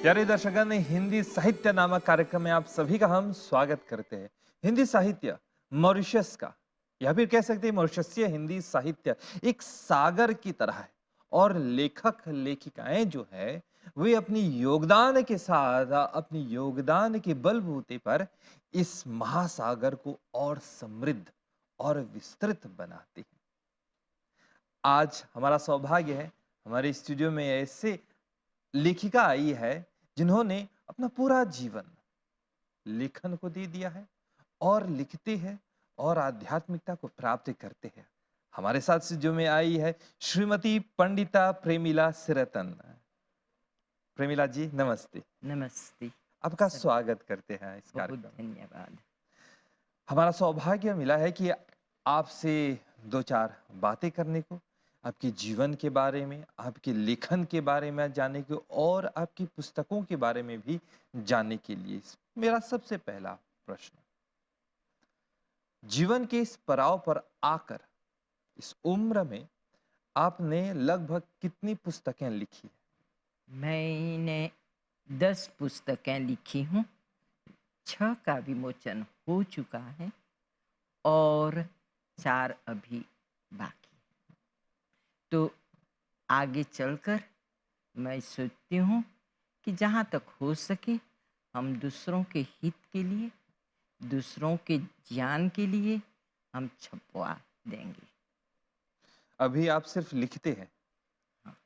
प्यारे दर्शकगण, हिंदी साहित्य नामक कार्यक्रम में आप सभी का हम स्वागत करते हैं। हिंदी साहित्य मॉरिशस का या फिर कह सकते हैं मॉरिशसीय हिंदी साहित्य एक सागर की तरह है। और लेखक लेखिकाएं जो है वे अपनी योगदान के साथ अपनी योगदान के बलबूते पर इस महासागर को और समृद्ध और विस्तृत बनाते हैं। आज हमारा सौभाग्य है, हमारे स्टूडियो में ऐसे लेखिका आई है जिन्होंने अपना पूरा जीवन लेखन को दे दिया है और लिखते हैं और आध्यात्मिकता को प्राप्त करते हैं। हमारे साथ स्टूडियो में आई है श्रीमती पंडिता प्रेमिला सिरतन। प्रेमिला जी नमस्ते। नमस्ते आपका सर। स्वागत करते हैं इस बहुत कार्यक्रम में। धन्यवाद। हमारा सौभाग्य मिला है कि आपसे दो चार बातें करने को, आपके जीवन के बारे में, आपके लेखन के बारे में जानने को और आपकी पुस्तकों के बारे में भी जानने के लिए। मेरा सबसे पहला प्रश्न, जीवन के इस पड़ाव पर आकर इस उम्र में आपने लगभग कितनी पुस्तकें लिखी है? मैंने 10 पुस्तकें लिखी हूँ, 6 का विमोचन हो चुका है और 4 अभी बाकी। तो आगे चलकर मैं सोचती हूँ कि जहाँ तक हो सके हम दूसरों के हित के लिए, दूसरों के ज्ञान के लिए हम छपवा देंगे। अभी आप सिर्फ लिखते हैं, हाँ,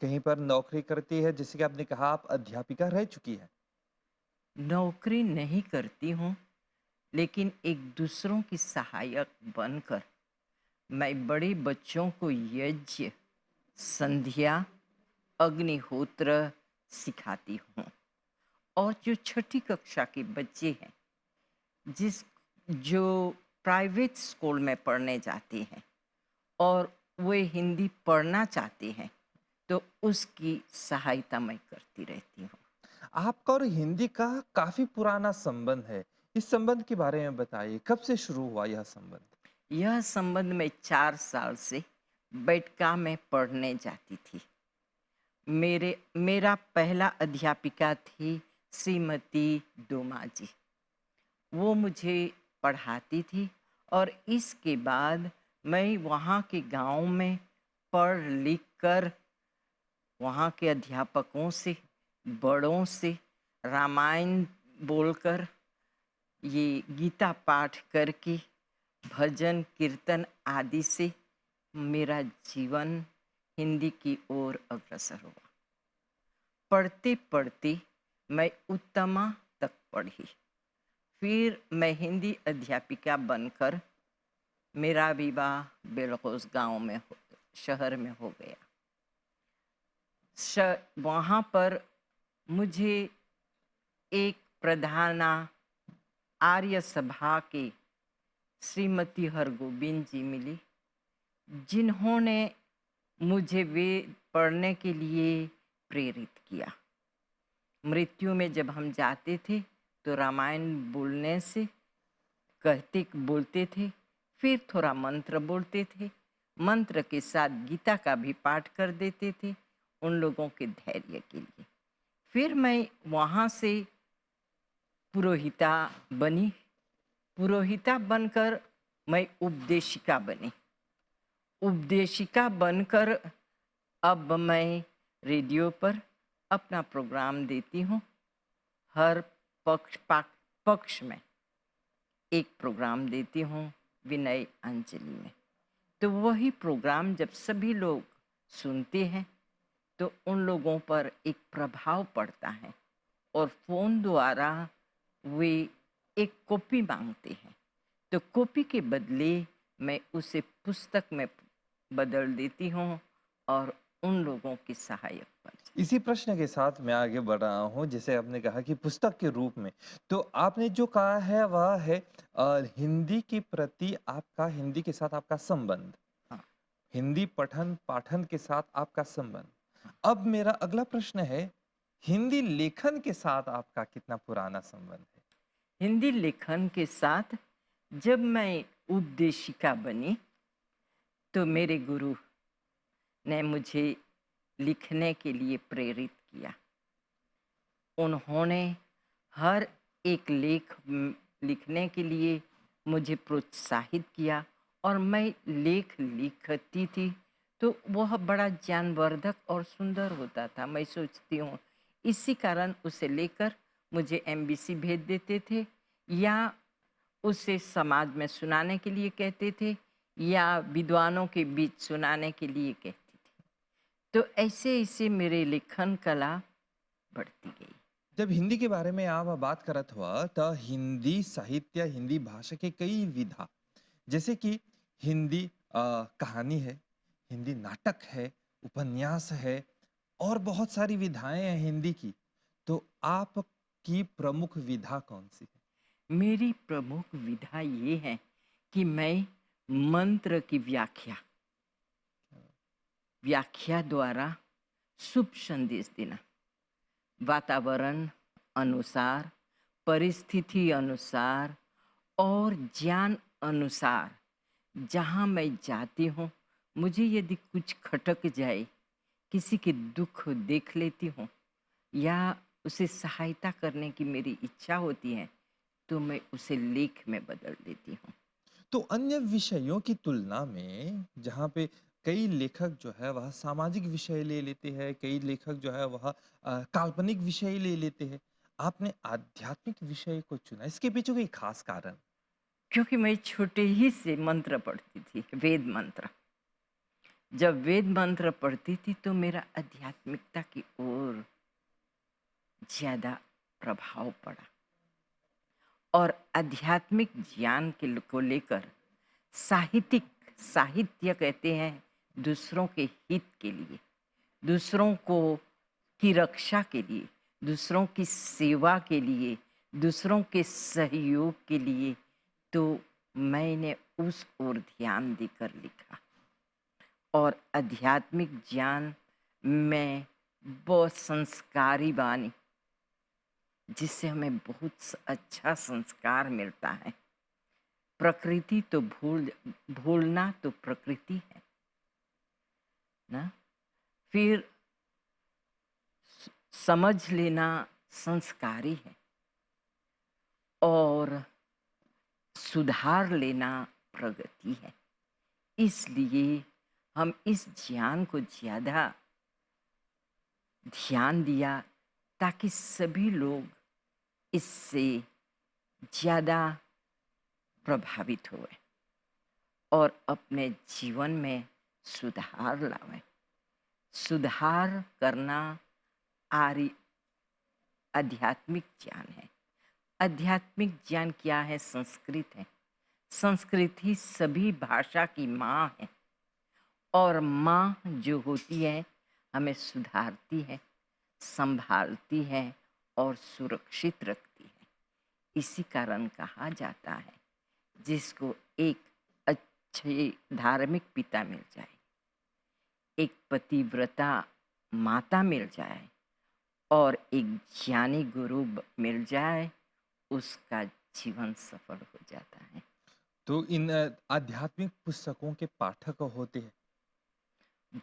कहीं पर नौकरी करती है? जैसे कि आपने कहा आप अध्यापिका रह चुकी है। नौकरी नहीं करती हूँ, लेकिन एक दूसरों की सहायक बनकर मैं बड़े बच्चों को यज्ञ, संध्या, अग्निहोत्र सिखाती हूँ। और जो छठी कक्षा के बच्चे हैं, जिस जो प्राइवेट स्कूल में पढ़ने जाते हैं और वे हिंदी पढ़ना चाहते हैं, तो उसकी सहायता मैं करती रहती हूँ। आपका और हिंदी का काफी पुराना संबंध है। इस संबंध के बारे में बताइए, कब से शुरू हुआ यह संबंध? यह संबंध मैं 4 साल से बैठका में पढ़ने जाती थी। मेरा पहला अध्यापिका थी श्रीमती डोमा जी। वो मुझे पढ़ाती थी और इसके बाद मैं वहाँ के गाँव में पढ़ लिख कर वहाँ के अध्यापकों से, बड़ों से रामायण बोलकर, ये गीता पाठ करके, भजन कीर्तन आदि से मेरा जीवन हिंदी की ओर अग्रसर हुआ। पढ़ते पढ़ते मैं उत्तमा तक पढ़ी। फिर मैं हिंदी अध्यापिका बनकर मेरा विवाह बेलखौस गांव में शहर में हो गया। वहाँ पर मुझे एक प्रधाना आर्य सभा के श्रीमती हरगोविंद जी मिली, जिन्होंने मुझे वेद पढ़ने के लिए प्रेरित किया। मृत्यु में जब हम जाते थे तो रामायण बोलने से कहते बोलते थे, फिर थोड़ा मंत्र बोलते थे, मंत्र के साथ गीता का भी पाठ कर देते थे उन लोगों के धैर्य के लिए। फिर मैं वहाँ से पुरोहिता बनी। पुरोहिता बनकर मैं उपदेशिका बनी। उपदेशिका बनकर अब मैं रेडियो पर अपना प्रोग्राम देती हूँ। हर पक्ष में एक प्रोग्राम देती हूँ, विनय अंजलि में। तो वही प्रोग्राम जब सभी लोग सुनते हैं तो उन लोगों पर एक प्रभाव पड़ता है और फ़ोन द्वारा वे एक कॉपी मांगते हैं। तो कॉपी के बदले मैं उसे पुस्तक में बदल देती हूँ और उन लोगों की सहायक बन जाती इसी प्रश्न के साथ मैं आगे बढ़ रहा हूँ। जैसे आपने कहा कि पुस्तक के रूप में, तो आपने जो कहा है वह है हिंदी के प्रति आपका, हिंदी के साथ आपका संबंध, हूँ। हाँ, हिंदी पठन पाठन के साथ आपका संबंध। हाँ। अब मेरा अगला प्रश्न है, हिंदी लेखन के साथ आपका कितना पुराना संबंध है? हिंदी लेखन के साथ जब मैं उपदेशिका बनी तो मेरे गुरु ने मुझे लिखने के लिए प्रेरित किया। उन्होंने हर एक लेख लिखने के लिए मुझे प्रोत्साहित किया और मैं लेख लिखती थी तो वह बड़ा ज्ञानवर्धक और सुंदर होता था। मैं सोचती हूँ इसी कारण उसे लेकर मुझे एमबीसी भेज देते थे या उसे समाज में सुनाने के लिए कहते थे या विद्वानों के बीच सुनाने के लिए कहती थी। तो ऐसे ऐसे मेरे लेखन कला बढ़ती गई। जब हिंदी के बारे में आप बात करत हुआ त हिंदी साहित्य हिंदी भाषा के कई विधा जैसे कि हिंदी कहानी है, हिंदी नाटक है, उपन्यास है और बहुत सारी विधाएं हैं हिंदी की। तो आपकी प्रमुख विधा कौन सी है? मेरी प्रमुख विधा ये है कि मैं मंत्र की व्याख्या द्वारा शुभ संदेश देना, वातावरण अनुसार, परिस्थिति अनुसार और ज्ञान अनुसार जहाँ मैं जाती हूँ, मुझे यदि कुछ खटक जाए, किसी के दुख देख लेती हूँ या उसे सहायता करने की मेरी इच्छा होती है, तो मैं उसे लेख में बदल देती हूँ। तो अन्य विषयों की तुलना में जहाँ पे कई लेखक जो है वह सामाजिक विषय ले लेते हैं, कई लेखक जो है वह काल्पनिक विषय ले लेते हैं। आपने आध्यात्मिक विषय को चुना, इसके पीछे कोई खास कारण? क्योंकि मैं छोटे ही से मंत्र पढ़ती थी, वेद मंत्र। जब वेद मंत्र पढ़ती थी तो मेरा आध्यात्मिकता की ओर ज़्यादा प्रभाव पड़ा और आध्यात्मिक ज्ञान को लेकर साहित्यिक साहित्य कहते हैं दूसरों के हित के लिए, दूसरों को की रक्षा के लिए, दूसरों की सेवा के लिए, दूसरों के सहयोग के लिए, तो मैंने उस ओर ध्यान देकर लिखा और आध्यात्मिक ज्ञान में बहुत संस्कारी वाणी जिससे हमें बहुत अच्छा संस्कार मिलता है। प्रकृति तो भूलना तो प्रकृति है ना। फिर समझ लेना संस्कारी है और सुधार लेना प्रगति है। इसलिए हम इस ज्ञान को ज़्यादा ध्यान दिया ताकि सभी लोग इससे ज़्यादा प्रभावित हुए और अपने जीवन में सुधार लावें। सुधार करना आर्य आध्यात्मिक ज्ञान है। आध्यात्मिक ज्ञान क्या है? संस्कृत है। संस्कृत ही सभी भाषा की माँ है और माँ जो होती है हमें सुधारती है, संभालती है और सुरक्षित रखती है। इसी कारण कहा जाता है जिसको एक अच्छे धार्मिक पिता मिल जाए, एक पतिव्रता माता मिल जाए और एक ज्ञानी गुरु मिल जाए, उसका जीवन सफल हो जाता है। तो इन आध्यात्मिक पुस्तकों के पाठक होते हैं।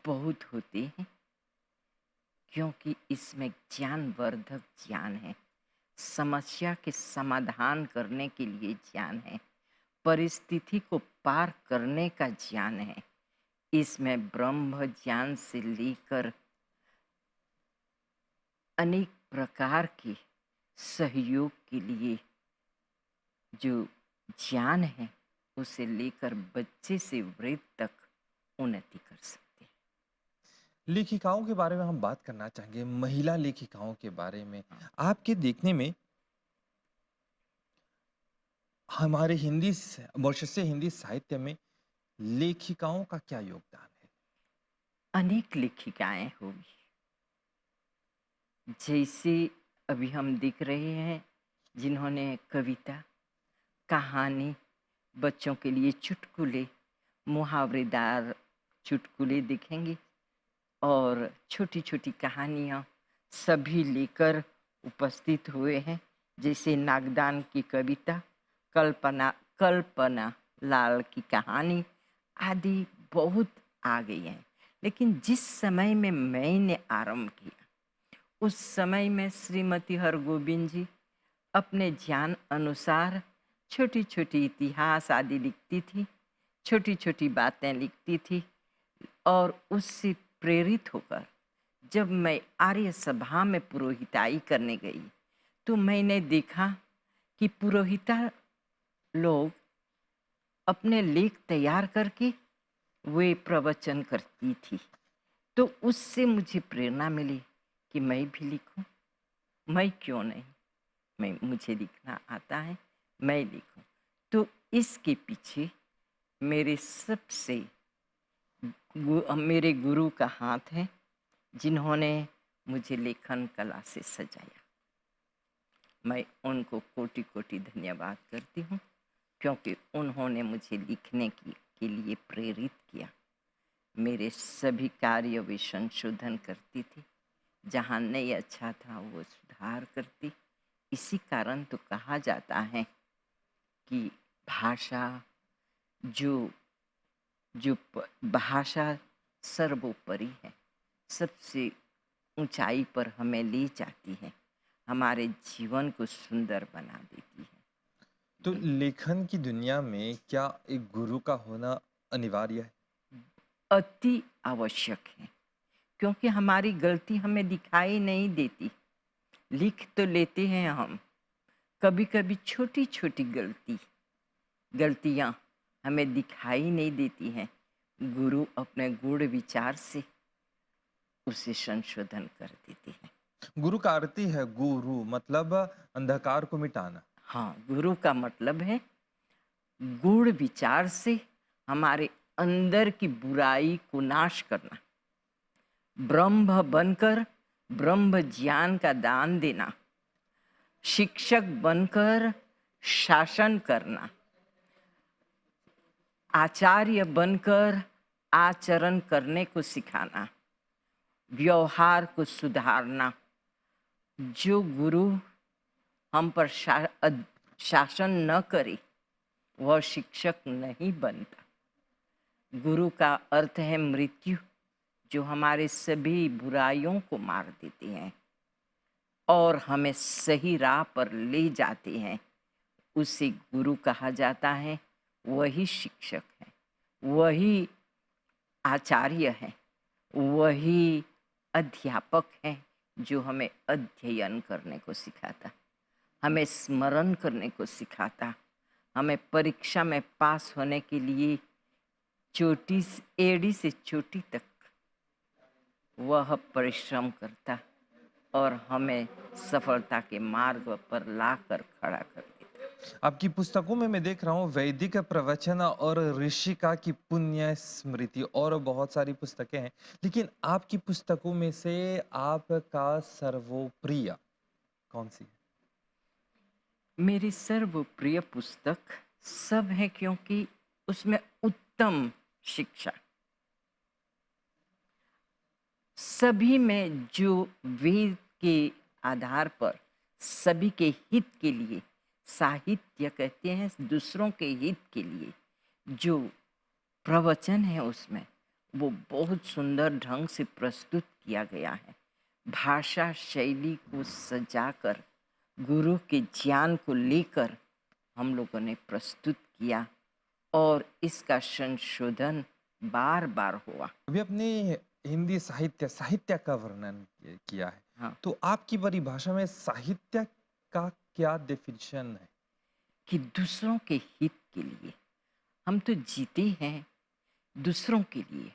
बहुत होते हैं क्योंकि इसमें ज्ञानवर्धक ज्ञान है, समस्या के समाधान करने के लिए ज्ञान है, परिस्थिति को पार करने का ज्ञान है। इसमें ब्रह्म ज्ञान से लेकर अनेक प्रकार के सहयोग के लिए जो ज्ञान है उसे लेकर बच्चे से वृद्ध तक उन्नति कर सकते हैं। लेखिकाओं के बारे में हम बात करना चाहेंगे, महिला लेखिकाओं के बारे में। हाँ। आपके देखने में हमारे मॉरिशस हिंदी साहित्य में लेखिकाओं का क्या योगदान है? अनेक लेखिकाएं होगी, जैसे अभी हम देख रहे हैं जिन्होंने कविता, कहानी, बच्चों के लिए चुटकुले, मुहावरेदार चुटकुले दिखेंगे और छोटी छोटी कहानियाँ सभी लेकर उपस्थित हुए हैं। जैसे नागदान की कविता, कल्पना कल्पना लाल की कहानी आदि बहुत आ गई हैं। लेकिन जिस समय में मैंने आरंभ किया उस समय में श्रीमती हरगोविंद जी अपने ज्ञान अनुसार छोटी छोटी इतिहास आदि लिखती थी, छोटी छोटी बातें लिखती थी। और उससे प्रेरित होकर जब मैं आर्य सभा में पुरोहिताई करने गई, तो मैंने देखा कि पुरोहिता लोग अपने लेख तैयार करके वे प्रवचन करती थी। तो उससे मुझे प्रेरणा मिली कि मैं भी लिखूं। मैं क्यों नहीं, मुझे लिखना आता है, मैं लिखूं। तो इसके पीछे मेरे सबसे मेरे गुरु का हाथ है, जिन्होंने मुझे लेखन कला से सजाया। मैं उनको कोटि कोटि धन्यवाद करती हूँ, क्योंकि उन्होंने मुझे लिखने के लिए प्रेरित किया। मेरे सभी कार्य वे संशोधन करती थी, जहाँ नहीं अच्छा था वो सुधार करती। इसी कारण तो कहा जाता है कि भाषा जो जो भाषा सर्वोपरि है, सबसे ऊंचाई पर हमें ले जाती है, हमारे जीवन को सुंदर बना देती है। तो लेखन की दुनिया में क्या एक गुरु का होना अनिवार्य है? अति आवश्यक है, क्योंकि हमारी गलती हमें दिखाई नहीं देती। लिख तो लेते हैं हम, कभी कभी छोटी छोटी गलतियाँ हमें दिखाई नहीं देती हैं। गुरु अपने गूढ़ विचार से उसे संशोधन कर देते हैं। गुरु का अर्थ ही है गुरु, मतलब अंधकार को मिटाना। हाँ, गुरु का मतलब है गूढ़ विचार से हमारे अंदर की बुराई को नाश करना, ब्रह्म बनकर ब्रह्म ज्ञान का दान देना, शिक्षक बनकर शासन करना, आचार्य बनकर आचरण करने को सिखाना, व्यवहार को सुधारना। जो गुरु हम पर शासन न करे, वह शिक्षक नहीं बनता। गुरु का अर्थ है मृत्यु, जो हमारे सभी बुराइयों को मार देते हैं और हमें सही राह पर ले जाते हैं। उसे गुरु कहा जाता है। वही शिक्षक है, वही आचार्य है, वही अध्यापक है, जो हमें अध्ययन करने को सिखाता, हमें स्मरण करने को सिखाता, हमें परीक्षा में पास होने के लिए चोटी एड़ी से चोटी तक वह परिश्रम करता और हमें सफलता के मार्ग पर लाकर खड़ा कर देता। आपकी पुस्तकों में मैं देख रहा हूँ वैदिक प्रवचन और ऋषिका की पुण्य स्मृति और बहुत सारी पुस्तकें हैं, लेकिन आपकी पुस्तकों में से आपका सर्वप्रिय कौन सी है? मेरी सर्वप्रिय पुस्तक सब है, क्योंकि उसमें उत्तम शिक्षा, सभी में जो वेद के आधार पर सभी के हित के लिए, साहित्य कहते हैं दूसरों के हित के लिए, जो प्रवचन है उसमें वो बहुत सुंदर ढंग से प्रस्तुत किया गया है। भाषा शैली को सजाकर, गुरु के ज्ञान को लेकर हम लोगों ने प्रस्तुत किया और इसका संशोधन बार बार हुआ। अभी अपने हिंदी साहित्य का वर्णन किया है, हाँ, तो आपकी परिभाषा में साहित्य का क्या डेफिनेशन है? कि दूसरों के हित के लिए हम तो जीते हैं, दूसरों के लिए।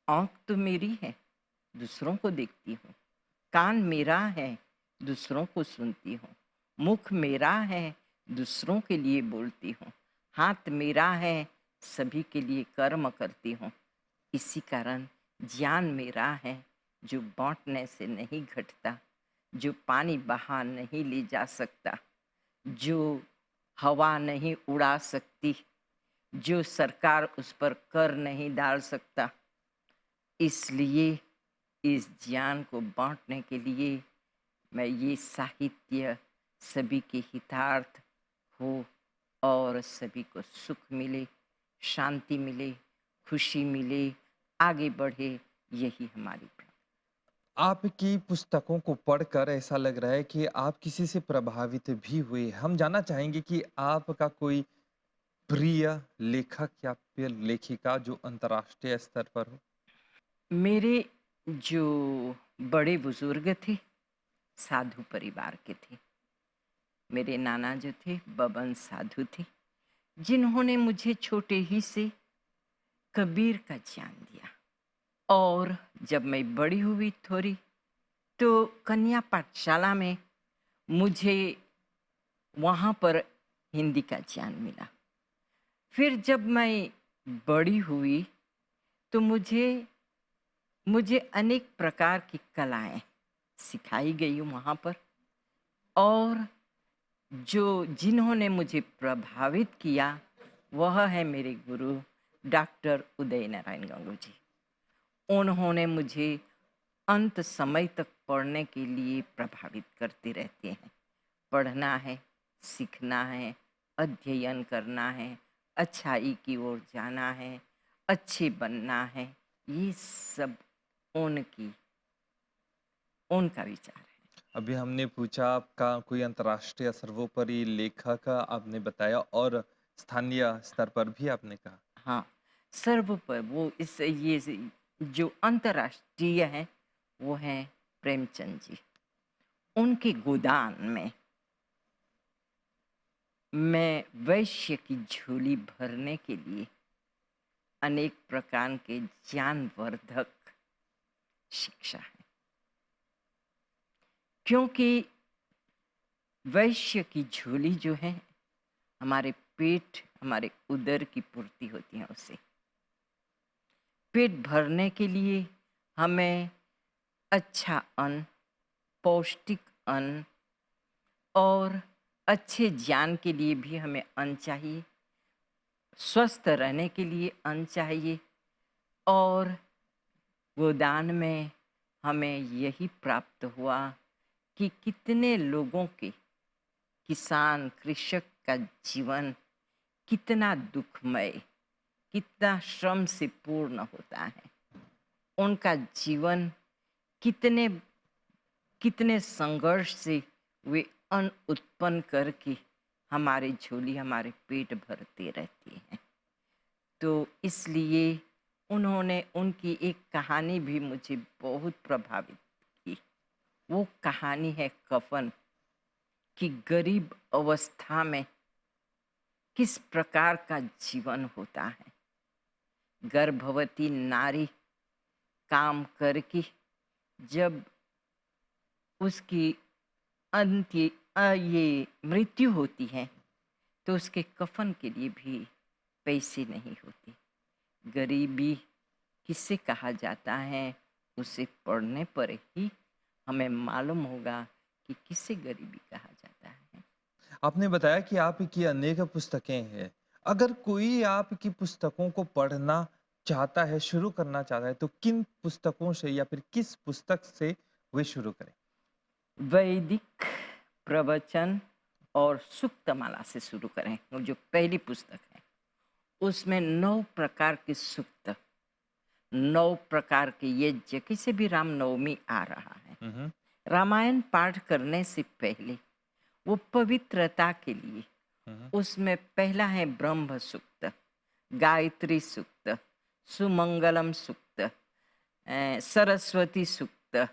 आँख तो मेरी है, दूसरों को देखती हूँ। कान मेरा है, दूसरों को सुनती हूँ। मुख मेरा है, दूसरों के लिए बोलती हूँ। हाथ मेरा है, सभी के लिए कर्म करती हूँ। इसी कारण ज्ञान मेरा है, जो बांटने से नहीं घटता, जो पानी बहा नहीं ले जा सकता, जो हवा नहीं उड़ा सकती, जो सरकार उस पर कर नहीं डाल सकता। इसलिए इस ज्ञान को बांटने के लिए मैं ये साहित्य सभी के हितार्थ हो और सभी को सुख मिले, शांति मिले, खुशी मिले, आगे बढ़े, यही हमारी प्रार्थना। आपकी पुस्तकों को पढ़कर ऐसा लग रहा है कि आप किसी से प्रभावित भी हुए। हम जानना चाहेंगे कि आपका कोई प्रिय लेखक या फिर लेखिका जो अंतर्राष्ट्रीय स्तर पर हो? मेरे जो बड़े बुजुर्ग थे, साधु परिवार के थे। मेरे नाना जो थे, बबन साधु थे, जिन्होंने मुझे छोटे ही से कबीर का ज्ञान दिया। और जब मैं बड़ी हुई थोड़ी, तो कन्या पाठशाला में मुझे वहाँ पर हिंदी का ज्ञान मिला। फिर जब मैं बड़ी हुई, तो मुझे मुझे अनेक प्रकार की कलाएँ सिखाई गई वहाँ पर। और जो जिन्होंने मुझे प्रभावित किया, वह है मेरे गुरु डॉक्टर उदय नारायण गंगू जी। उन्होंने मुझे अंत समय तक पढ़ने के लिए प्रभावित करते रहते हैं। पढ़ना है, सीखना है, अध्ययन करना है, अच्छाई की ओर जाना है, अच्छे बनना है। ये सब उनकी उनका विचार है। अभी हमने पूछा आपका कोई अंतर्राष्ट्रीय सर्वोपरि लेखक आपने बताया और स्थानीय स्तर पर भी आपने कहा। हाँ, सर्व पर वो इस ये जो अंतर्राष्ट्रीय हैं, वो हैं प्रेमचंद जी। उनके गोदान में मैं वैश्य की झोली भरने के लिए अनेक प्रकार के ज्ञानवर्धक शिक्षा है। क्योंकि वैश्य की झोली जो है, हमारे पेट, हमारे उदर की पूर्ति होती है उससे। पेट भरने के लिए हमें अच्छा अन्न, पौष्टिक अन्न और अच्छे ज्ञान के लिए भी हमें अन्न चाहिए। स्वस्थ रहने के लिए अन्न चाहिए। और गोदान में हमें यही प्राप्त हुआ कि कितने लोगों के, किसान, कृषक का जीवन कितना दुखमय, कितना श्रम से पूर्ण होता है। उनका जीवन कितने कितने संघर्ष से वे अन्न उत्पन्न करके हमारी झोली, हमारे पेट भरते रहते हैं। तो इसलिए उन्होंने उनकी एक कहानी भी मुझे बहुत प्रभावित की। वो कहानी है कफन, कि गरीब अवस्था में किस प्रकार का जीवन होता है। गर्भवती नारी काम करके जब उसकी ये मृत्यु होती है, तो उसके कफन के लिए भी पैसे नहीं होते। गरीबी किसे कहा जाता है, उसे पढ़ने पर ही हमें मालूम होगा कि किसे गरीबी कहा जाता है। आपने बताया कि आपकी अनेक पुस्तकें हैं। अगर कोई आपकी पुस्तकों को पढ़ना चाहता है, शुरू करना चाहता है, तो किन पुस्तकों से या फिर किस पुस्तक से वे शुरू करें? वैदिक प्रवचन और सूक्तमाला से शुरू करें। वो जो पहली पुस्तक है, उसमें 9 प्रकार के सूक्त, 9 प्रकार के यज्ञ, किसी भी रामनवमी आ रहा है। हुँ, हुँ। रामायण पाठ करने से पहले वो पवित्रता के लिए हुँ, हुँ। उसमें पहला है ब्रह्म सूक्त, गायत्री सूक्त, सुमंगलम सूक्त, सरस्वती सूक्त,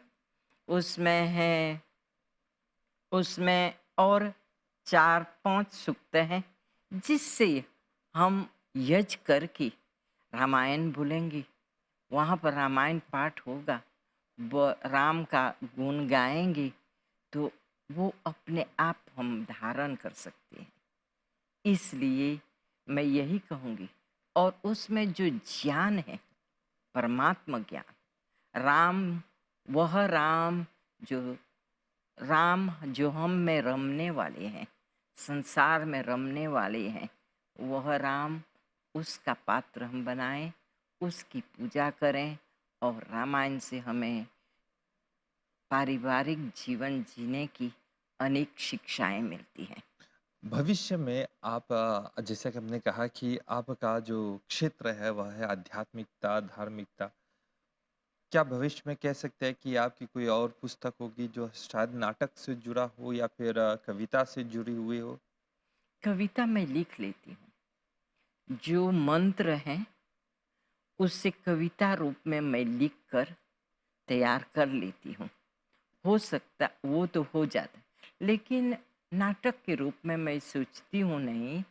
उसमें है उसमें और 4-5 सूक्त हैं, जिससे हम यज्ञ करके रामायण बोलेंगे। वहाँ पर रामायण पाठ होगा, राम का गुण गाएंगे, तो वो अपने आप हम धारण कर सकते हैं। इसलिए मैं यही कहूँगी। और उसमें जो ज्ञान है, परमात्मा ज्ञान, राम, वह जो जो हम में रमने वाले हैं, संसार में रमने वाले हैं, वह राम, उसका पात्र हम बनाएं, उसकी पूजा करें। और रामायण से हमें पारिवारिक जीवन जीने की अनेक शिक्षाएं मिलती हैं। भविष्य में आप जैसा कि हमने कहा कि आपका जो क्षेत्र है वह है आध्यात्मिकता, धार्मिकता। क्या भविष्य में कह सकते हैं कि आपकी कोई और पुस्तक होगी जो शायद नाटक से जुड़ा हो या फिर कविता से जुड़ी हुई हो? कविता मैं लिख लेती हूँ। जो मंत्र हैं, उसे कविता रूप में मैं लिख कर तैयार कर लेती हूँ। हो सकता वो तो हो जाता है, लेकिन नाटक के रूप में मैं सोचती हूँ नहीं,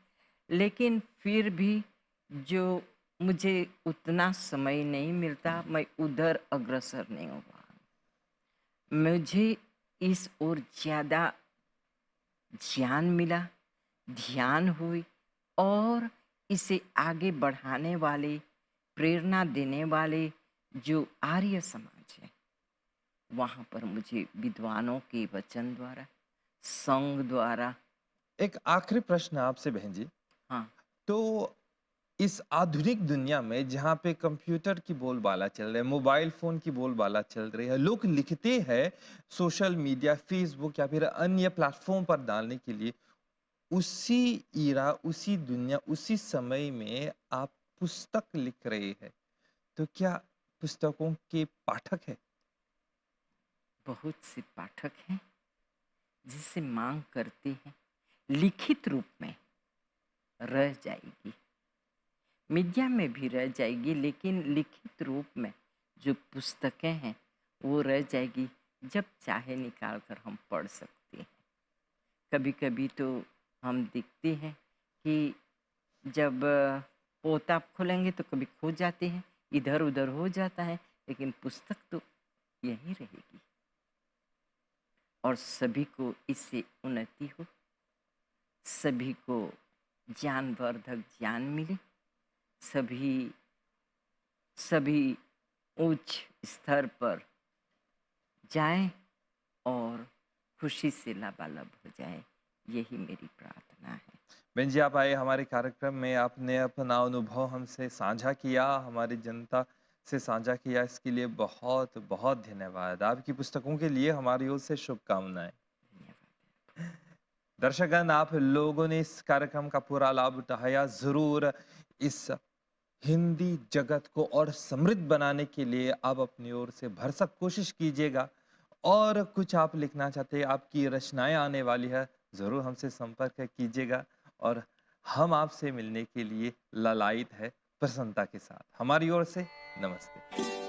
लेकिन फिर भी जो मुझे उतना समय नहीं मिलता, मैं उधर अग्रसर नहीं हो पा रही। मुझे इस ओर ज़्यादा ज्ञान मिला, ध्यान हुई और इसे आगे बढ़ाने वाले, प्रेरणा देने वाले जो आर्य समाज है, वहाँ पर मुझे विद्वानों के वचन द्वारा, संग द्वारा। एक आखिरी प्रश्न आपसे बहन जी, हाँ, तो इस आधुनिक दुनिया में जहाँ पे कंप्यूटर की बोलबाला चल रही है, मोबाइल फ़ोन की बोलबाला चल रही है, लोग लिखते हैं सोशल मीडिया, फ़ेसबुक या फिर अन्य प्लेटफ़ॉर्म पर डालने के लिए। उसी उसी दुनिया, उसी समय में आप पुस्तक लिख रहे हैं, तो क्या पुस्तकों के पाठक हैं? बहुत से पाठक हैं जिसे माँग करते हैं, लिखित रूप में रह जाएगी। मीडिया में भी रह जाएगी, लेकिन लिखित रूप में जो पुस्तकें हैं, वो रह जाएगी, जब चाहे निकाल कर हम पढ़ सकते हैं। कभी-कभी तो हम देखते हैं कि जब पोता खोलेंगे तो कभी खो जाते हैं, इधर-उधर हो जाता है, लेकिन पुस्तक तो यहीं रहेगी और सभी को इससे उन्नति हो, सभी को ज्ञानवर्धक ज्ञान मिले, सभी सभी उच्च स्तर पर जाएँ और खुशी से लबालब हो जाएँ, यही मेरी प्रार्थना है। बहन जी, आप आए हमारे कार्यक्रम में, आपने अपना अनुभव हमसे साझा किया, हमारी जनता से साझा किया, इसके लिए बहुत-बहुत धन्यवाद। आपकी पुस्तकों के लिए हमारी ओर से शुभकामनाएँ। धन्यवाद। दर्शकगण, आप लोगों ने इस कार्यक्रम का पूरा लाभ उठाया। ज़रूर इस हिंदी जगत को और समृद्ध बनाने के लिए आप अपनी ओर से भरसक कोशिश कीजिएगा और कुछ आप लिखना चाहते हैं, आपकी रचनाएँ आने वाली है, ज़रूर हमसे संपर्क कीजिएगा और हम आपसे मिलने के लिए ललायित है प्रसन्नता के साथ। हमारी ओर से नमस्ते।